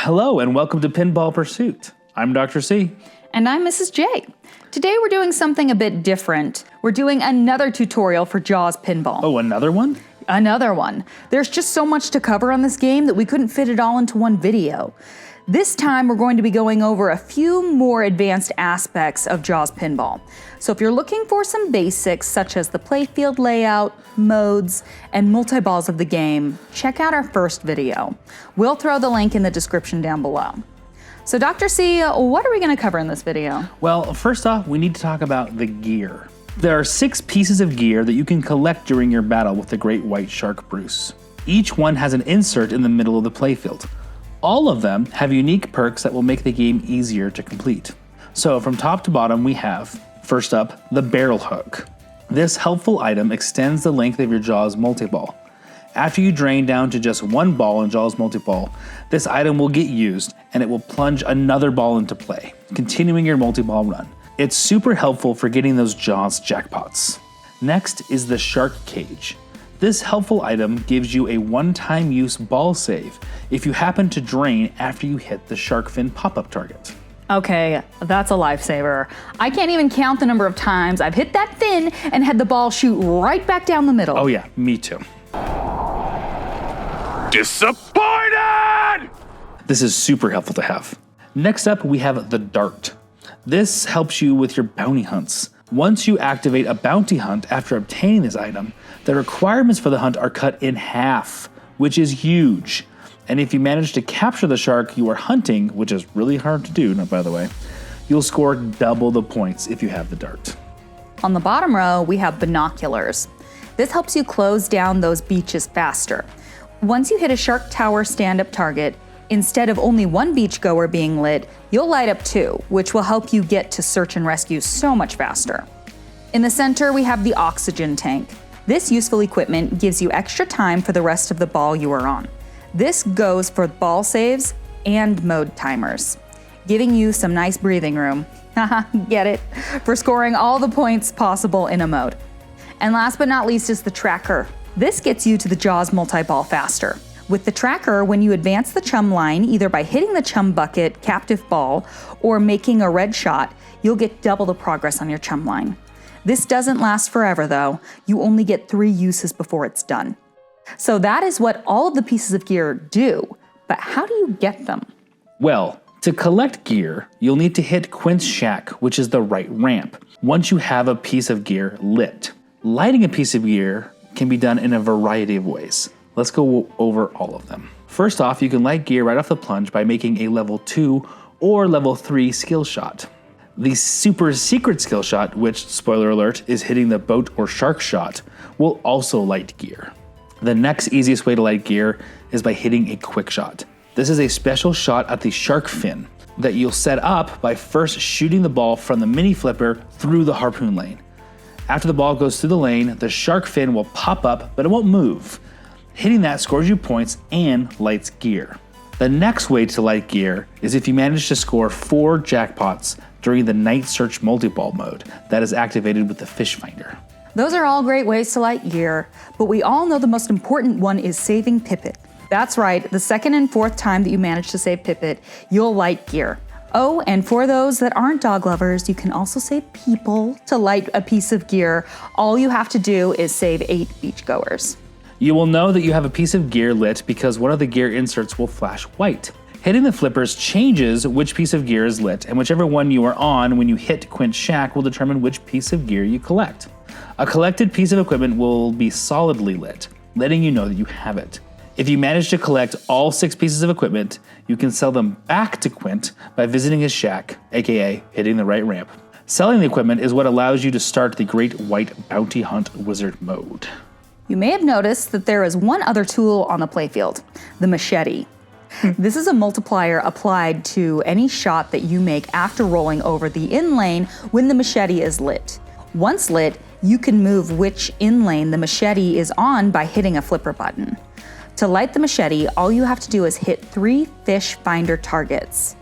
Hello and welcome to Pinball Pursuit. I'm Dr. C. And I'm Mrs. J. Today we're doing something a bit different. We're doing another tutorial for Jaws Pinball. Oh, another one? Another one. There's just so much to cover on this game that we couldn't fit it all into one video. This time we're going to be going over a few more advanced aspects of Jaws Pinball. So if you're looking for some basics such as the playfield layout, modes, and multi-balls of the game, check out our first video. We'll throw the link in the description down below. So Dr. C, what are we going to cover in this video? Well, first off, we need to talk about the gear. There are 6 pieces of gear that you can collect during your battle with the Great White Shark Bruce. Each one has an insert in the middle of the playfield. All of them have unique perks that will make the game easier to complete. So from top to bottom we have, first up, the barrel hook. This helpful item extends the length of your Jaws multiball. After you drain down to just one ball in Jaws multiball, this item will get used and it will plunge another ball into play, continuing your multiball run. It's super helpful for getting those Jaws jackpots. Next is the shark cage. This helpful item gives you a one-time use ball save if you happen to drain after you hit the shark fin pop-up target. Okay, that's a lifesaver. I can't even count the number of times I've hit that fin and had the ball shoot right back down the middle. Oh yeah, me too. Disappointed! This is super helpful to have. Next up, we have the dart. This helps you with your bounty hunts. Once you activate a bounty hunt after obtaining this item, the requirements for the hunt are cut in half, which is huge. And if you manage to capture the shark you are hunting, which is really hard to do, by the way, you'll score double the points if you have the dart. On the bottom row, we have binoculars. This helps you close down those beaches faster. Once you hit a shark tower stand-up target, instead of only one beachgoer being lit, you'll light up 2, which will help you get to search and rescue so much faster. In the center, we have the oxygen tank. This useful equipment gives you extra time for the rest of the ball you are on. This goes for ball saves and mode timers, giving you some nice breathing room. Haha, get it? For scoring all the points possible in a mode. And last but not least is the tracker. This gets you to the Jaws multi-ball faster. With the tracker, when you advance the chum line, either by hitting the chum bucket captive ball or making a red shot, you'll get double the progress on your chum line. This doesn't last forever though. You only get 3 uses before it's done. So that is what all of the pieces of gear do, but how do you get them? Well, to collect gear, you'll need to hit Quint's shack, which is the right ramp, once you have a piece of gear lit. Lighting a piece of gear can be done in a variety of ways. Let's go over all of them. First off, you can light gear right off the plunge by making a level 2 or level 3 skill shot. The super secret skill shot, which, spoiler alert, is hitting the boat or shark shot, will also light gear. The next easiest way to light gear is by hitting a quick shot. This is a special shot at the shark fin that you'll set up by first shooting the ball from the mini flipper through the harpoon lane. After the ball goes through the lane, the shark fin will pop up, but it won't move. Hitting that scores you points and lights gear. The next way to light gear is if you manage to score 4 jackpots during the night search multi-ball mode that is activated with the fish finder. Those are all great ways to light gear, but we all know the most important one is saving Pipit. That's right, the 2nd and 4th time that you manage to save Pipit, you'll light gear. Oh, and for those that aren't dog lovers, you can also save people to light a piece of gear. All you have to do is save 8 beachgoers. You will know that you have a piece of gear lit because one of the gear inserts will flash white. Hitting the flippers changes which piece of gear is lit, and whichever one you are on when you hit Quint's shack will determine which piece of gear you collect. A collected piece of equipment will be solidly lit, letting you know that you have it. If you manage to collect all 6 pieces of equipment, you can sell them back to Quint by visiting his shack, aka hitting the right ramp. Selling the equipment is what allows you to start the Great White Bounty Hunt Wizard mode. You may have noticed that there is one other tool on the playfield, the Machete. This is a multiplier applied to any shot that you make after rolling over the in lane when the Machete is lit. Once lit, you can move which in lane the Machete is on by hitting a flipper button. To light the Machete, all you have to do is hit 3 fish finder targets.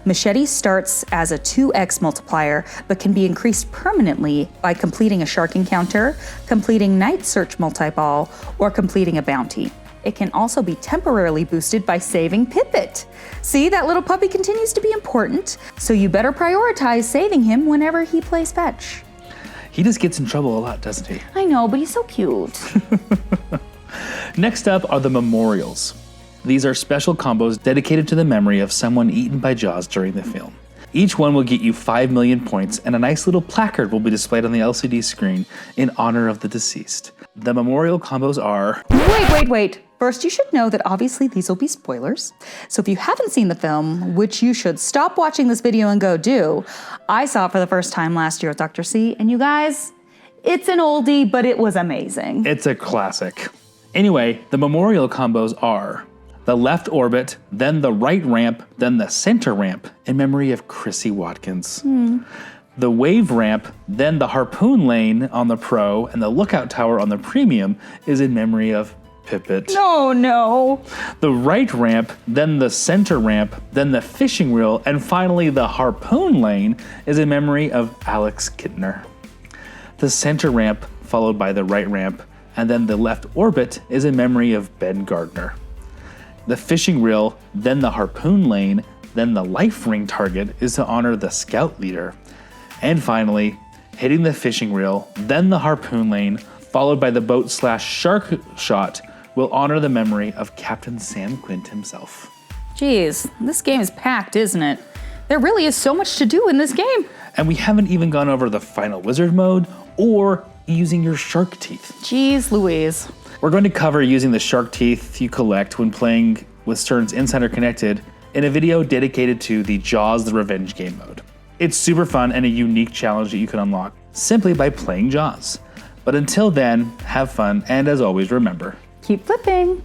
Machete starts as a 2x multiplier, but can be increased permanently by completing a shark encounter, completing night search multi-ball, or completing a bounty. It can also be temporarily boosted by saving Pippet. See, that little puppy continues to be important, so you better prioritize saving him whenever he plays fetch. He just gets in trouble a lot, doesn't he? I know, but he's so cute. Next up are the memorials. These are special combos dedicated to the memory of someone eaten by Jaws during the film. Each one will get you 5 million points, and a nice little placard will be displayed on the LCD screen in honor of the deceased. The memorial combos are... Wait. First, you should know that obviously these will be spoilers. So if you haven't seen the film, which you should stop watching this video and go do, I saw it for the first time last year with Dr. C, and you guys, it's an oldie, but it was amazing. It's a classic. Anyway, the memorial combos are... the left orbit, then the right ramp, then the center ramp, in memory of Chrissy Watkins. The wave ramp, then the harpoon lane on the Pro, and the lookout tower on the Premium is in memory of Pippet. No. The right ramp, then the center ramp, then the fishing reel, and finally the harpoon lane is in memory of Alex Kittner. The center ramp, followed by the right ramp, and then the left orbit is in memory of Ben Gardner. The fishing reel, then the harpoon lane, then the life ring target is to honor the scout leader. And finally, hitting the fishing reel, then the harpoon lane, followed by the boat/shark shot, will honor the memory of Captain Sam Quint himself. Jeez, this game is packed, isn't it? There really is so much to do in this game. And we haven't even gone over the final wizard mode or using your shark teeth. Jeez Louise. We're going to cover using the shark teeth you collect when playing with Stern's Insider Connected in a video dedicated to the Jaws the Revenge game mode. It's super fun and a unique challenge that you can unlock simply by playing Jaws. But until then, have fun, and as always, remember, Keep flipping.